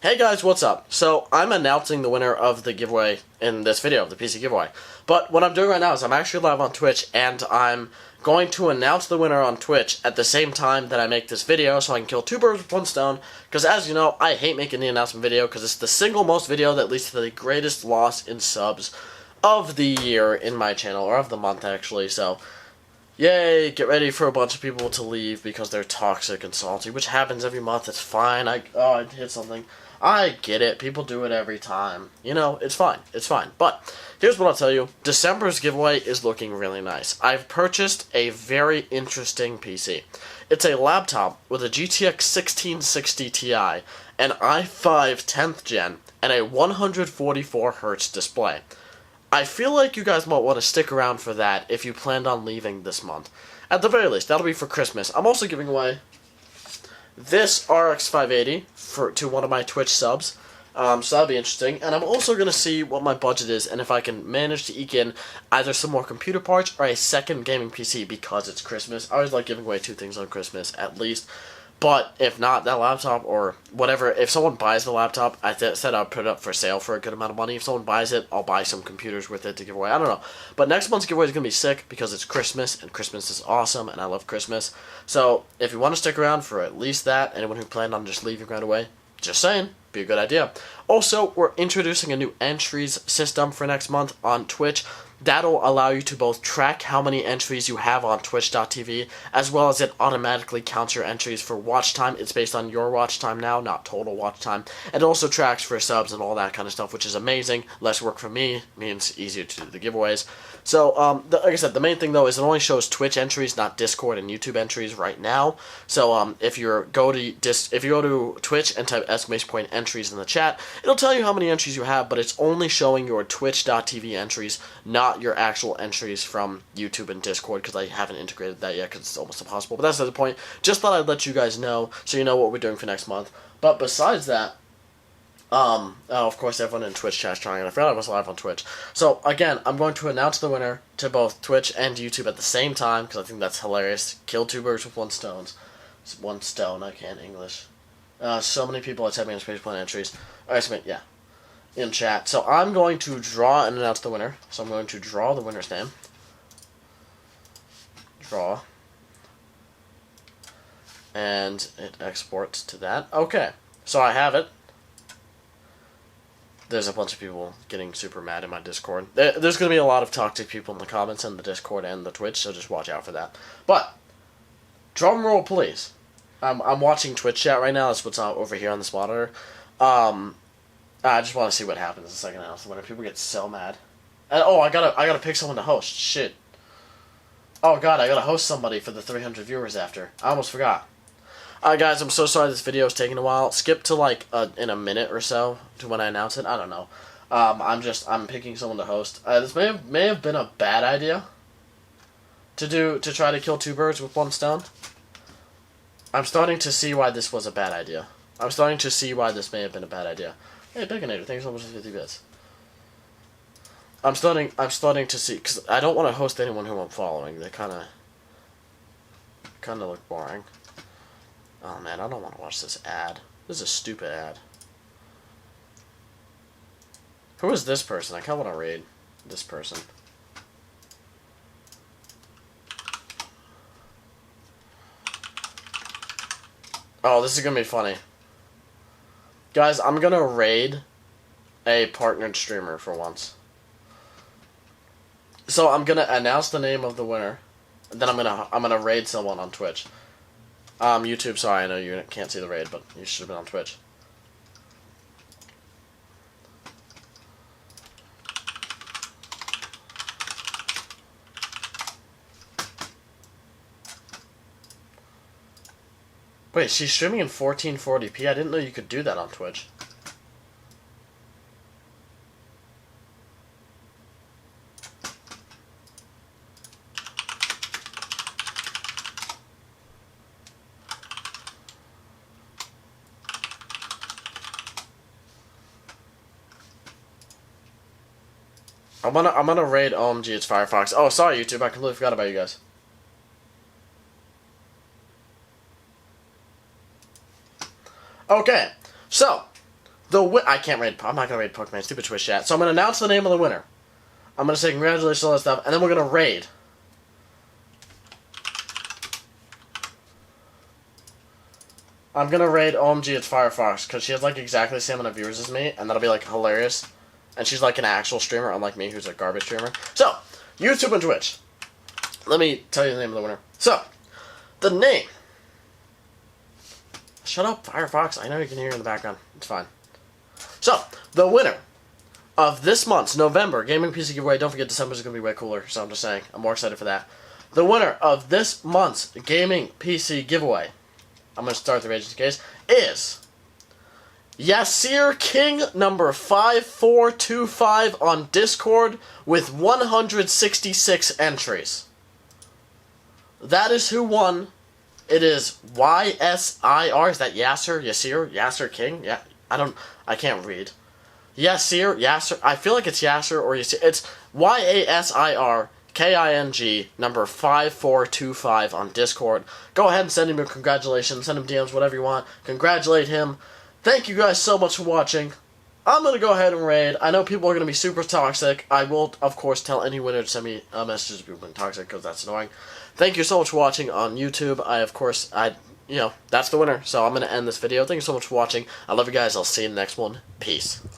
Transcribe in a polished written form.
Hey guys, what's up? So, I'm announcing the winner of the giveaway in this video, of the PC giveaway. But what I'm doing right now is I'm actually live on Twitch, and I'm going to announce the winner on Twitch at the same time that I make this video, so I can kill two birds with one stone. Because as you know, I hate making the announcement video, because it's the single most video that leads to the greatest loss in subs of the year in my channel, or of the month actually, so... Yay, get ready for a bunch of people to leave because they're toxic and salty, which happens every month. It's fine. I hit something. I get it. People do it every time. You know, it's fine. It's fine. But here's what I'll tell you. December's giveaway is looking really nice. I've purchased a very interesting PC. It's a laptop with a GTX 1660 Ti, an i5 10th gen, and a 144Hz display. I feel like you guys might want to stick around for that if you planned on leaving this month. At the very least, that'll be for Christmas. I'm also giving away this RX 580 to one of my Twitch subs, so that'll be interesting. And I'm also going to see what my budget is and if I can manage to eke in either some more computer parts or a second gaming PC because it's Christmas. I always like giving away two things on Christmas, at least. But if not, that laptop or whatever, if someone buys the laptop, I said I'd put it up for sale for a good amount of money. If someone buys it, I'll buy some computers with it to give away. I don't know. But next month's giveaway is going to be sick because it's Christmas, and Christmas is awesome, and I love Christmas. So if you want to stick around for at least that, anyone who planned on just leaving right away, just saying, be a good idea. Also, we're introducing a new entries system for next month on Twitch. That'll allow you to both track how many entries you have on twitch.tv, as well as it automatically counts your entries for watch time. It's based on your watch time now, not total watch time. And it also tracks for subs and all that kind of stuff, which is amazing. Less work for me, means easier to do the giveaways. So, like I said, the main thing though is it only shows Twitch entries, not Discord and YouTube entries right now. So, if you go to Twitch and type !entries in the chat, it'll tell you how many entries you have, but it's only showing your twitch.tv entries, not your actual entries from YouTube and Discord, because I haven't integrated that yet because it's almost impossible. But that's not the point. Just thought I'd let you guys know so you know what we're doing for next month. But besides that, of course, everyone in Twitch chat's trying, and I forgot I was live on Twitch. So, again, I'm going to announce the winner to both Twitch and YouTube at the same time, because I think that's hilarious. Kill two birds with one stone. It's one stone, I can't English. So many people are typing in space plan entries. Alright, so, yeah, in chat. So, I'm going to draw and announce the winner. So, I'm going to draw the winner's name. Draw. And it exports to that. Okay, so I have it. There's a bunch of people getting super mad in my Discord. There's going to be a lot of toxic people in the comments in the Discord and the Twitch, so just watch out for that. But, drum roll please. I'm watching Twitch chat right now. That's what's over here on this monitor. I just want to see what happens the second house. When people get so mad. Oh, I gotta pick someone to host. Shit. Oh god, I gotta host somebody for the 300 viewers after. I almost forgot. Guys, I'm so sorry this video is taking a while. Skip to like in a minute or so to when I announce it. I don't know. I'm picking someone to host. This may have been a bad idea to try to kill two birds with one stone. I'm starting to see why this was a bad idea. I'm starting to see why this may have been a bad idea. Hey, Baconator, thanks so much for 50 bits. I'm starting to see, because I don't want to host anyone who I'm following. They kind of look boring. Oh man, I don't want to watch this ad. This is a stupid ad. Who is this person? I kind of want to raid this person. Oh, this is going to be funny. Guys, I'm going to raid a partnered streamer for once. So I'm going to announce the name of the winner. And then I'm going to raid someone on Twitch. YouTube, sorry, I know you can't see the raid, but you should have been on Twitch. Wait, she's streaming in 1440p? I didn't know you could do that on Twitch. I'm gonna raid OMG, it's Firefox. Oh, sorry YouTube, I completely forgot about you guys. Okay, so I can't raid. I'm not gonna raid Pokemon. Stupid Twitch chat. So I'm gonna announce the name of the winner. I'm gonna say congratulations, all that stuff, and then we're gonna raid. I'm gonna raid OMG it's Firefox because she has like exactly the same amount of viewers as me, and that'll be like hilarious. And she's like an actual streamer, unlike me, who's a garbage streamer. So, YouTube and Twitch. Let me tell you the name of the winner. So, the name. Shut up, Firefox. I know you can hear in the background. It's fine. So, the winner of this month's November Gaming PC giveaway. Don't forget, December's going to be way cooler, so I'm just saying. I'm more excited for that. The winner of this month's Gaming PC giveaway, I'm going to start the rage in case, is Yasir King number 5425 on Discord with 166 entries. That is who won. It is YSIR. Is that Yasir? Yasir King? Yeah, I can't read. Yasir. I feel like it's Yasir or Yasir. It's YASIRKING number 5425 on Discord. Go ahead and send him a congratulations. Send him DMs, whatever you want. Congratulate him. Thank you guys so much for watching. I'm going to go ahead and raid. I know people are going to be super toxic. I will, of course, tell any winner to send me a message if people are toxic, because that's annoying. Thank you so much for watching on YouTube. That's the winner. So I'm going to end this video. Thank you so much for watching. I love you guys. I'll see you in the next one. Peace.